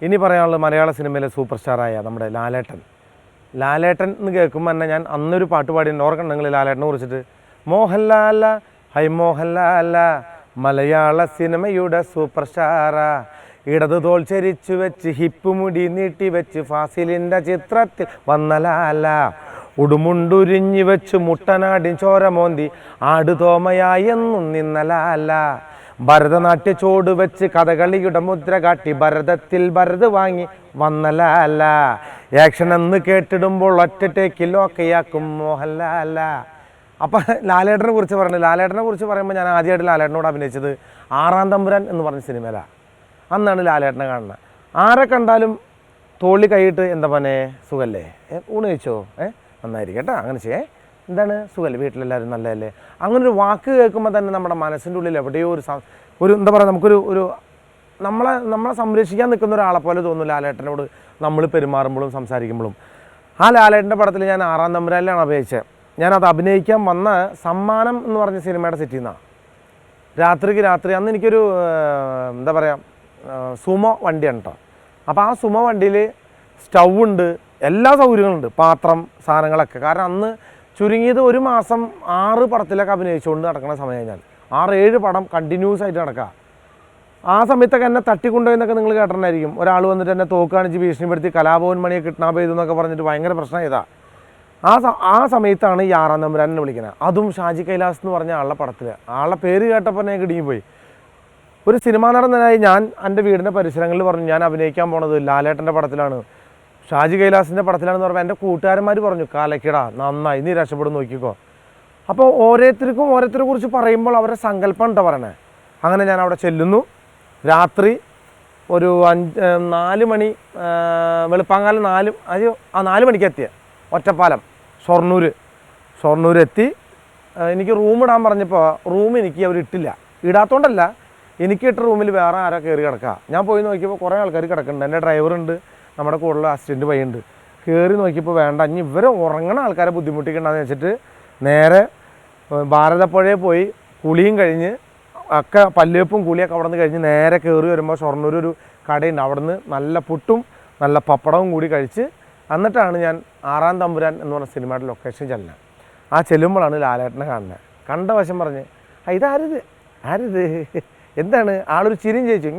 ഇനി പറയാനുള്ളത് മലയാള സിനിമയിലെ സൂപ്പർ സ്റ്റാറായ നമ്മുടെ ലാലേട്ടൻ. ലാലേട്ടൻ എന്ന് കേൾക്കുമ്പോൾ തന്നെ ഞാൻ അന്നൊരു പാട്ട് പാടിയിട്ടുണ്ട്, ഓർക്കണം നിങ്ങൾ ലാലേട്ടനെ കുറിച്ചിട്ട്. മോഹൻലാല ഹൈ മോഹൻലാല മലയാള സിനിമയുടെ സൂപ്പർ സ്റ്റാറാ, ഇടത് തോൾ ചരിച്ചു വെച്ച് ഹിപ്പ് മുടി നീട്ടി വെച്ച് ഫാസിലിൻ്റെ ചിത്രത്തിൽ വന്ന ലാല, ഉടുമുണ്ടുരിഞ്ഞു വെച്ച് മുട്ടനാടി ചോരമോന്തി ആടുതോമയായി എന്നും നിന്ന ലാല, ഭരതനാട്യ ചോട് വെച്ച് കഥകളിയുടെ മുദ്ര കാട്ടി ഭരതത്തിൽ ഭരത് വാങ്ങി വന്ന ലാല, ആക്ഷൻ എന്ന് കേട്ടിടുമ്പോൾ ഒറ്റ ടേക്കിൽ ഓക്കെയാക്കും മോഹൻലാല. അപ്പം ലാലേട്ടനെ കുറിച്ച് പറഞ്ഞു. ലാലേട്ടനെ കുറിച്ച് പറയുമ്പോൾ ഞാൻ ആദ്യമായിട്ട് ലാലേട്ടനോട് അഭിനയിച്ചത് ആറാം തമ്പുരാൻ എന്ന് പറഞ്ഞ സിനിമയിലാണ്. അന്നാണ് ലാലേട്ടനെ കാണുന്നത്. ആരെ കണ്ടാലും തോളി കൈയിട്ട് എന്താ പനെ സുഖല്ലേ, ഊണ് കഴിച്ചോ, നന്നായിരിക്കും കേട്ടോ, അങ്ങനെ ചെയ്യേ, എന്താണ് സുഖമല്ലേ, വീട്ടിലെല്ലാവരും നല്ലതല്ലേ, അങ്ങനൊരു വാക്ക് കേൾക്കുമ്പോൾ തന്നെ നമ്മുടെ മനസ്സിൻ്റെ ഉള്ളിൽ എവിടെയോ ഒരു എന്താ പറയുക, നമുക്കൊരു നമ്മളെ സംരക്ഷിക്കാൻ നിൽക്കുന്ന ഒരാളെ പോലെ തോന്നും ലാലേട്ടനോട് നമ്മൾ പെരുമാറുമ്പോഴും സംസാരിക്കുമ്പോഴും. ആ ലാലേട്ടൻ്റെ പടത്തിൽ ഞാൻ ആറാം തമ്പുരാനിലാണ് അഭിനയിച്ചത്. ഞാനത് അഭിനയിക്കാൻ വന്ന സമ്മാനം എന്ന് പറഞ്ഞ സിനിമയുടെ സെറ്റിൽ നിന്നാണ്. രാത്രി അന്ന് എനിക്കൊരു എന്താ പറയുക സുമോ വണ്ടിയാണ് കേട്ടോ. അപ്പോൾ ആ സുമോ വണ്ടിയിൽ സ്റ്റൗ ഉണ്ട്, എല്ലാ സൗകര്യങ്ങളുണ്ട്, പാത്രം സാധനങ്ങളൊക്കെ. കാരണം അന്ന് ചുരുങ്ങിയത് ഒരു മാസം 6 പടത്തിലൊക്കെ അഭിനയിച്ചുകൊണ്ട് നടക്കുന്ന സമയം, ഞാൻ 6-7 പടം കണ്ടിന്യൂസ് ആയിട്ട് നടക്കുക. ആ സമയത്തൊക്കെ എന്നെ തട്ടിക്കൊണ്ടുപോയെന്നൊക്കെ നിങ്ങൾ കേട്ടിട്ടുണ്ടായിരിക്കും. ഒരാൾ വന്നിട്ട് എന്നെ തോക്ക് കാണിച്ച് ഭീഷണിപ്പെടുത്തി കലാഭവൻ മണിയെ കിഡ്നാപ്പ് ചെയ്തു എന്നൊക്കെ പറഞ്ഞിട്ട് ഭയങ്കര പ്രശ്നം ചെയ്താ. ആ സമയത്താണ് ഈ ആറാം തമ്പുരാനെ വിളിക്കുന്നത്. അതും ഷാജി കൈലാസ് എന്ന് പറഞ്ഞ ആളുടെ പടത്തിൽ. ആളുടെ പേര് കേട്ടപ്പോൾ ഞാൻ കിടുങ്ങിപ്പോയി. ഒരു സിനിമാ നടനായി ഞാൻ എൻ്റെ വീടിൻ്റെ പരിസരങ്ങളിൽ പറഞ്ഞു ഞാൻ അഭിനയിക്കാൻ പോണത് ലാലേട്ടൻ്റെ പടത്തിലാണ്, ഷാജി കൈലാസിൻ്റെ പടത്തിലാണെന്ന് പറഞ്ഞപ്പോൾ എൻ്റെ കൂട്ടുകാരന്മാർ പറഞ്ഞു കാലക്കിടാ നന്നായി, നീ രക്ഷപ്പെടും നോക്കിക്കോ. അപ്പോൾ ഓരോരുത്തർക്കും ഓരോരുത്തരെ കുറിച്ച് പറയുമ്പോൾ അവരുടെ സങ്കല്പം ഉണ്ടോ പറയണേ. അങ്ങനെ ഞാൻ അവിടെ ചെല്ലുന്നു. രാത്രി ഒരു 4 മണി, വെളുപ്പാങ്കാലം 4 മണിക്ക് എത്തിയ ഒറ്റപ്പാലം ഷൊർണൂർ എത്തി. എനിക്ക് റൂം ഇടാൻ പറഞ്ഞപ്പോൾ റൂം എനിക്ക് അവർ ഇട്ടില്ല. ഇടാത്തതുകൊണ്ടല്ല, എനിക്ക് ഇട്ട റൂമിൽ വേറെ ആരോ കയറി കിടക്കുക. ഞാൻ പോയി നോക്കിയപ്പോൾ കുറേ ആൾക്കാർ കിടക്കുന്നുണ്ട്. എൻ്റെ ഡ്രൈവറുണ്ട്, നമ്മുടെ കൂടെയുള്ള അസിസ്റ്റൻറ്റ് പയ്യുണ്ട്. കയറി നോക്കിയപ്പോൾ വേണ്ട, ഇനി ഇവരെ ഉറങ്ങണ ആൾക്കാരെ ബുദ്ധിമുട്ടിക്കണ്ടെന്ന് വെച്ചിട്ട് നേരെ ഭാരതപ്പുഴയിൽ പോയി കുളിയും കഴിഞ്ഞ് ഒക്കെ പല്ലുവെപ്പും കുളിയൊക്കെ അവിടെ നിന്ന് കഴിഞ്ഞ് നേരെ കയറി വരുമ്പോൾ ഷൊർണൂർ ഒരു കടയുണ്ട്. അവിടെ നിന്ന് നല്ല പുട്ടും നല്ല പപ്പടവും കൂടി കഴിച്ച് എന്നിട്ടാണ് ഞാൻ ആറാം തമ്പുരാൻ എന്ന് പറഞ്ഞ സിനിമയുടെ ലൊക്കേഷൻ ചെല്ലുന്നത്. ആ ചെല്ലുമ്പോഴാണ് ലാലേട്ടനെ കാണുന്നത്. കണ്ട വശം പറഞ്ഞ് ആരിത് എന്താണ്, ആളൊരു ചിരിയും ചോദിച്ചു.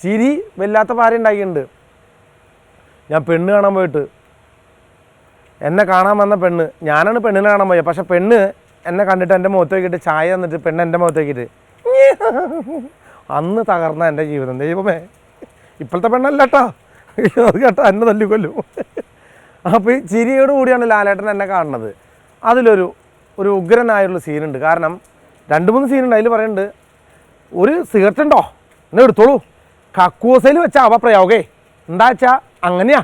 ചിരി വല്ലാത്ത പാര ഉണ്ടാക്കിയിട്ടുണ്ട്. ഞാൻ പെണ്ണ് കാണാൻ പോയിട്ട് എന്നെ കാണാൻ വന്ന പെണ്ണ്, ഞാനാണ് പെണ്ണിനെ കാണാൻ പോയത്. പക്ഷെ പെണ്ണ് എന്നെ കണ്ടിട്ട് എൻ്റെ മുഖത്ത് നോക്കിയിട്ട് ചായ തന്നിട്ട് പെണ്ണ് എൻ്റെ മുഖത്ത് നോക്കിയിട്ട് അന്ന് തകർന്ന എൻ്റെ ജീവിതം. ദൈവമേ, ഇപ്പോഴത്തെ പെണ്ണല്ല കേട്ടോ, അത് കേട്ടോ എന്നെ തല്ലിക്കൊല്ലും. അപ്പോൾ ഈ ചിരിയോട് കൂടിയാണ് ലാലേട്ടൻ എന്നെ കാണുന്നത്. അതിലൊരു ഉഗ്രനായുള്ള സീനുണ്ട്. കാരണം 2-3 സീനുണ്ട്. അതിൽ പറയുന്നുണ്ട്, ഒരു സിഗരറ്റ് ഉണ്ടോ എന്നെ എടുത്തോളൂ, കക്കൂസയിൽ വെച്ചാൽ പ്രയോഗേ എന്താ വെച്ചാൽ അങ്ങനെയാ.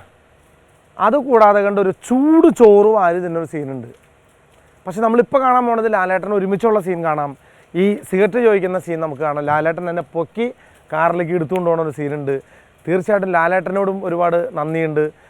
അതുകൂടാതെ കണ്ട് ഒരു ചൂട് ചോറ് വാരി തിന്നൊരു സീനുണ്ട്. പക്ഷെ നമ്മളിപ്പോൾ കാണാൻ പോണത് ലാലേട്ടൻ ഒരുമിച്ചുള്ള സീൻ കാണാം. ഈ സിഗരറ്റ് ചോദിക്കുന്ന സീൻ നമുക്ക് കാണാം. ലാലേട്ടൻ എന്നെ പൊക്കി കാറിലേക്ക് എടുത്തുകൊണ്ട് പോകുന്ന ഒരു സീനുണ്ട്. തീർച്ചയായിട്ടും ലാലേട്ടനോടും ഒരുപാട് നന്ദിയുണ്ട്.